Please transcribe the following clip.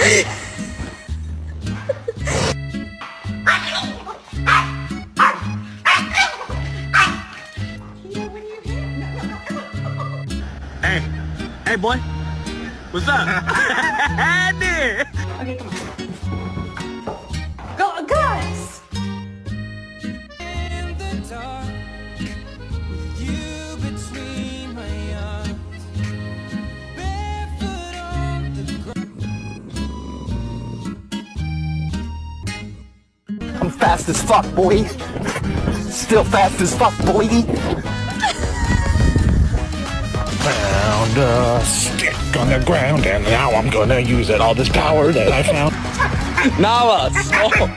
Hey, hey, boy. What's up? Andy. Okay, come on. Go, guys! In the dark, with you between my arms, barefoot on the ground. I'm fast as fuck, boy. Still fast as fuck, boy. Found a stick on the ground, and now I'm gonna use it. All this power that I found. 나왔어.